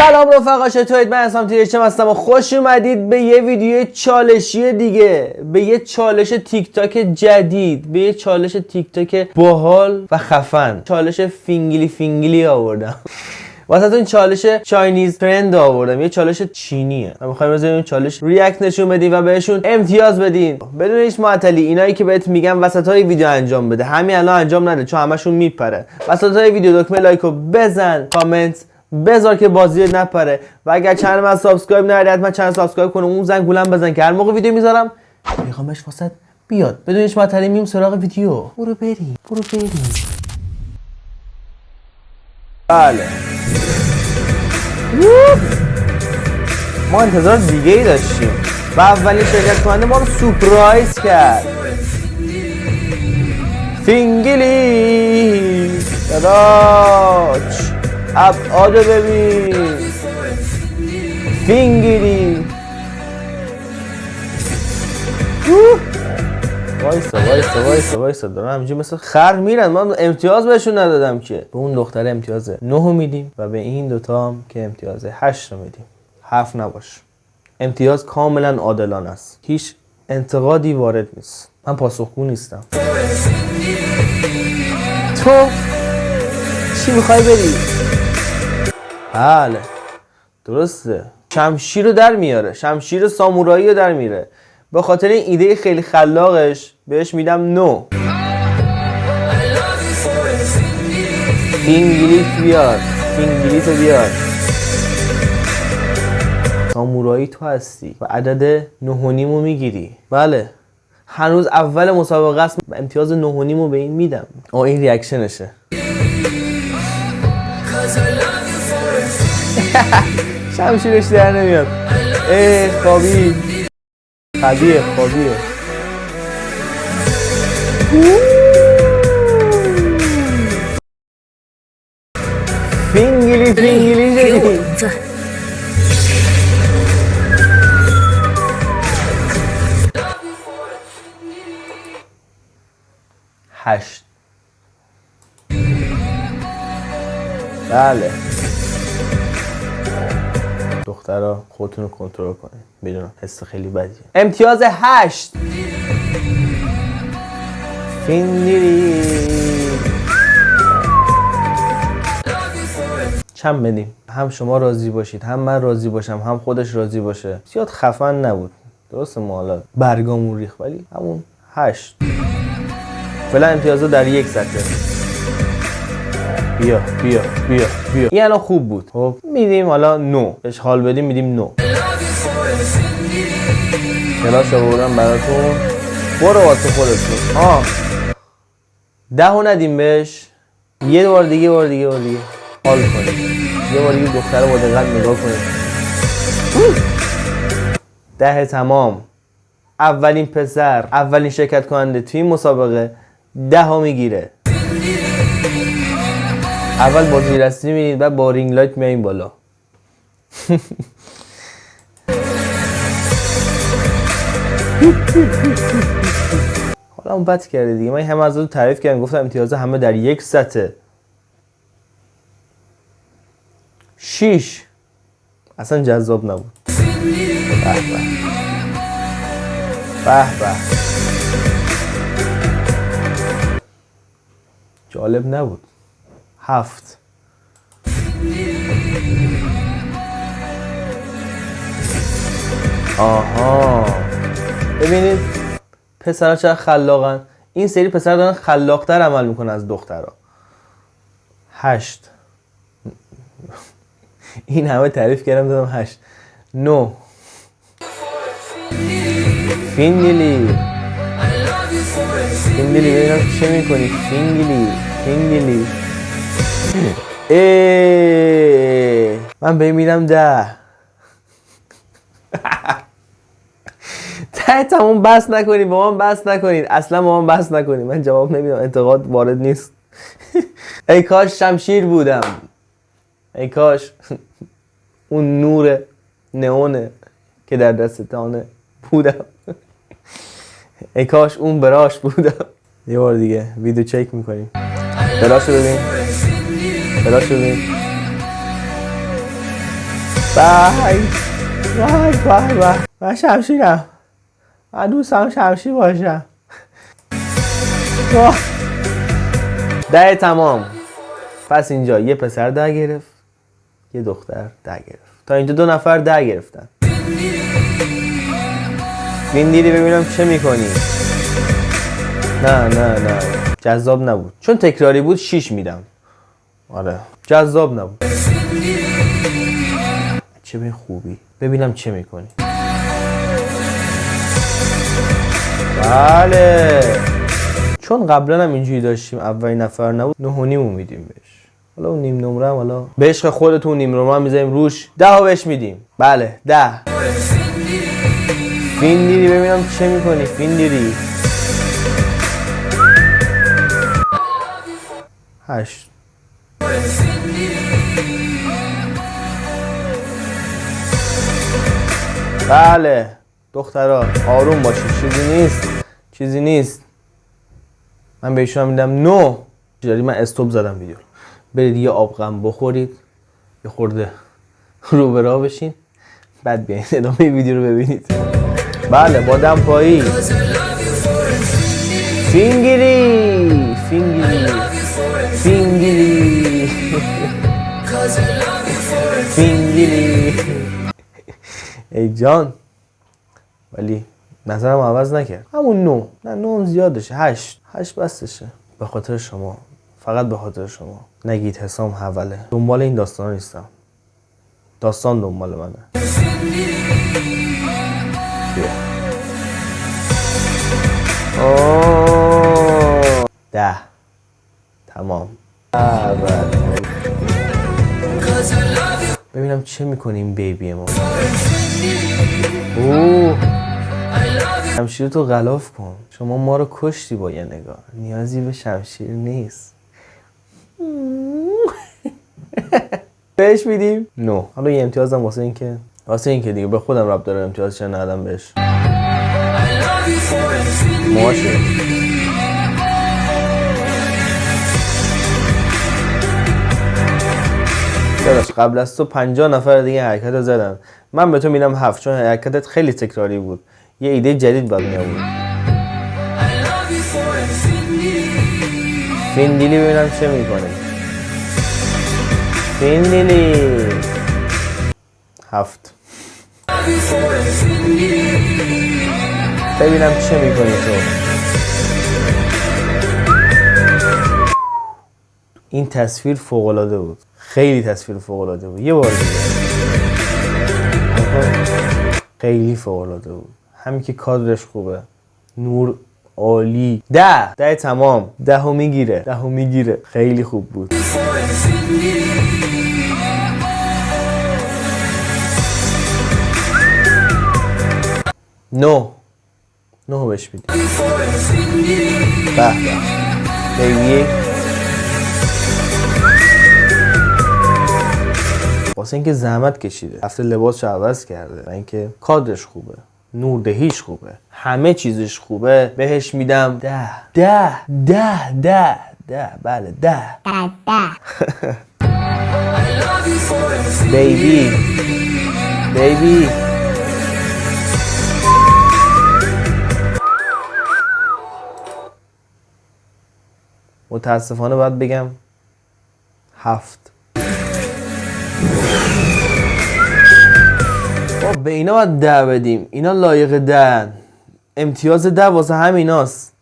سلام رفقا، چطورید؟ من اسمم تیرشم هستم و خوش اومدید به یه ویدیو چالشی دیگه، به یه چالش تیک تاک جدید، به یه چالش تیک تاک باحال و خفن. چالش فینگلی آوردم واسهتون چالش چاینیز ترند آوردم، یه چالش چینیه. ما می‌خوایم بزنیم چالش ریاکت نشون بدیم و بهشون امتیاز بدین بدون هیچ معطلی. اینایی که بهت میگم وسطای ویدیو انجام بده، همین الان انجام نده چون همشون میپره. وسطای ویدیو دکمه لایکو بزن، کامنت بذار که بازی نپره و اگر چنل من سابسکرایب نکردی حتما چنل سابسکرایب کن و اون زنگولم بزن که هر موقع ویدیو میذارم پیغامش واسط بیاد. بدون هیچ معطلی میریم سراغ ویدیو. برو بریم. بله، ما انتظار دیگه ای داشتیم و اولین شرکت کننده ما رو سورپرایز کرد. فینگلی داداش، ابعاد ببین. فینگلی وایسا دارم همینجوری مثل خر میرن. من امتیاز بهشون ندادم که. به اون دختر امتیاز 9 میدیم و به این دوتا هم که امتیاز 8 رو میدیم. حرف نباش، امتیاز کاملا عادلانه است، هیچ انتقادی وارد نیست. من پاسخگو نیستم. تو چی میخوای بری؟ بله درسته، شمشیر رو در میاره، شمشیر سامورایی رو در میره. به خاطر این ایده خیلی خلاقش بهش میدم 9. فینگلیت بیار. سامورایی تو هستی و عدد 9.5 رو میگیری. بله، هنوز اول مسابقه است، امتیاز 9.5 رو به این میدم. این ریاکشنشه. شمشیرش در نمیاد. خوابیه. فینگلی جدید. 8. بله دخترها خودتون رو کنترل کنید، میدونم حس خیلی بدیه. امتیاز 8. فینگلی چند بدیم؟ هم شما راضی باشید، هم من راضی باشم، هم خودش راضی باشه. زیاد خفن نبود، درسته ما حالا برگامون ریخت، ولی همون 8. فعلا امتیازو در یک سطح. بیا این الان خوب بود. خب میدیم حالا 9. بهش حال بدیم میدیم 9. کلاس آوردم براتون، برو واسه خودتون. 10 ندیم بهش. یه بار دیگه حال کنید. یه بار دیگه دختر رو با دقت نگاه کنید. 10 تمام. اولین پسر، اولین شرکت کننده توی این مسابقه 10 میگیره. اول با زیرستی میرید بعد با رینگ لایت میایین بالا. حالا اون بد کرده دیگه. من همه از اون تعریف کردم، گفتم امتیاز همه در یک سطح. 6 اصلا جذاب نبود. به جالب نبود. 7. ببینید پسرها چقدر خلاقن. این سری پسرها دارن خلاقتر عمل میکنن از دخترها. 8. این همه تعریف کردم دادم 8. 9. فینگلی ببینم چه میکنی. فینگلی من به میدم 10. تمام بس نکنید، با من بس نکنید، اصلا با من بس نکنید. من جواب نمیدم، انتقاد وارد نیست. ای کاش شمشیر بودم، ای کاش اون نور نئونه که در دستانه بودم، ای کاش اون براش بودم. یه بار دیگه ویدیو چک میکنیم. براشو ببین. وای من شمشیرم. من دوستم شمشیر باشم. ده تمام. پس اینجا یه پسر ده گرفت، یه دختر ده گرفت. تا اینجا 2 نفر ده گرفتن. فین دیدی ببینم چه میکنی. نه جذاب نبود، چون تکراری بود 6 میدم. آره جذاب نبود. چه به خوبی ببینم چه میکنی. بله چون قبلا هم اینجوری داشتیم اولین نفر نبود 9.5 میدیم بهش. حالا اون نیم نمره هم حالا به عشق خودتون نیم نمره هم میذاریم روش 10 بهش میدیم. بله 10. فین دیدی ببینم چه میکنی. فین دیدی 8. بله دخترها آروم باشید، چیزی نیست. من بهشون میدم 9. من استوب زدم ویدیو. برید یه آب غم بخورید، یه خورده رو به راه بشین، بعد بیاین ادامه ویدیو رو ببینید. بله با دم پایی. فینگیری ای جان، ولی نظرم عوض نکرد. همون 9. نه 9 هم زیادشه. 8 بستشه. به خاطر شما، فقط به خاطر شما. نگید حسام حوله. دنبال این داستان نیستم، داستان دنبال منه. 10 تمام. ببینم چه میکنیم بیبی ما. شمشیر تو غلاف کن. شما ما رو کشتی با یه نگاه. نیازی به شمشیر نیست. بهش میدیم 9. حالا یه امتیازم واسه اینکه دیگه به خودم ربط داره امتیاز چه ندم بهش. ماشه. داداش قبل از تو 50 نفر دیگه حرکت رو زدن. من به تو میدم 7 چون حرکتت خیلی تکراری بود. یه ایده جدید باید می‌آورد. فیندیلی ببینم چه میکنه. فیندیلی 7. ببینم چه میکنی تو. این تصویر فوق‌العاده بود. خیلی تصویر فوق‌العاده بود. یه بار دیگه. خیلی فوق‌العاده بود. همین که کادرش خوبه. نور عالی. 10 تمام. 10 میگیره. خیلی خوب بود. 9 بهش میدیم. به بیبی واسه اینکه زحمت کشیده، رفته لباسش عوض کرده و اینکه کادرش خوبه، نوردهیش خوبه، همه چیزش خوبه، بهش میدم 10. بله 10. بیبی متاسفانه باید بگم 7. به اینا باید 10 بدیم. اینا لایق 10. امتیاز 10 واسه همیناست.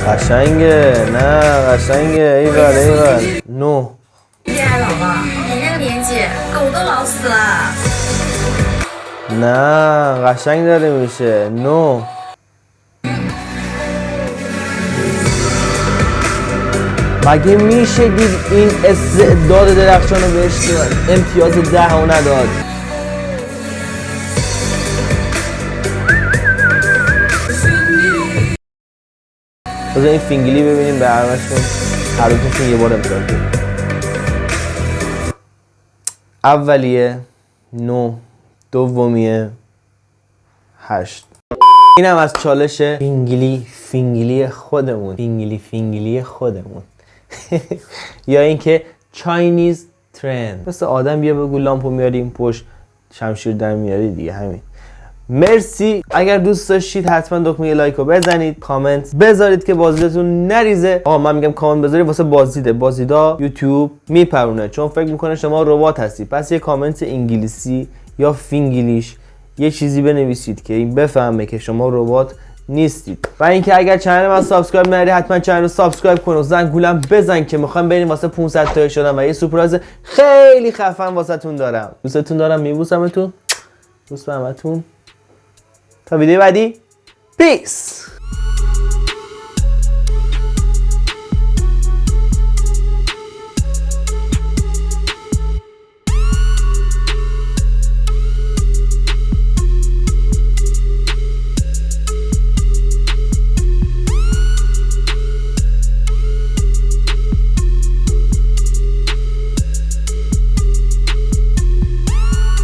قشنگه. نه قشنگه. ایول 9. نه قشنگ داره میشه. 9. مگه میشه دید این استعداد درخشانو بهش امتیاز 10 رو نداد؟ بذار این فینگلی ببینیم به همشون هر دوتون یه بار امتیاز بدیم. اولیه 9، دومیه 8. اینم از چالش فینگلی خودمون. یا اینکه چاینیز ترند. مثل آدم بیا بگو لامپو میاریم پشت، شمشیر در میاری دیگه، همین. مرسی. اگر دوست داشتید حتما دکمه لایک رو بزنید، کامنت بذارید که بازدیدتون نریزه. من میگم کامنت بذارید واسه بازدیده، بازدیدا یوتیوب میپرونه چون فکر میکنه شما ربات هستی. پس یه کامنت انگلیسی یا فینگلیش یه چیزی بنویسید که این بفهمه که شما ربات نیستید. و اینکه اگر چنل من سابسکرایب نکردی حتما چنل رو سابسکرایب کن و زنگولم بزن که میخوام بریم واسه 500 تا شدن و یه سورپرایز خیلی خفن واسهتون دارم. دوستتون دارم، میبوسمتون. دوست به همتون. تا ویدیو بعدی، پیس.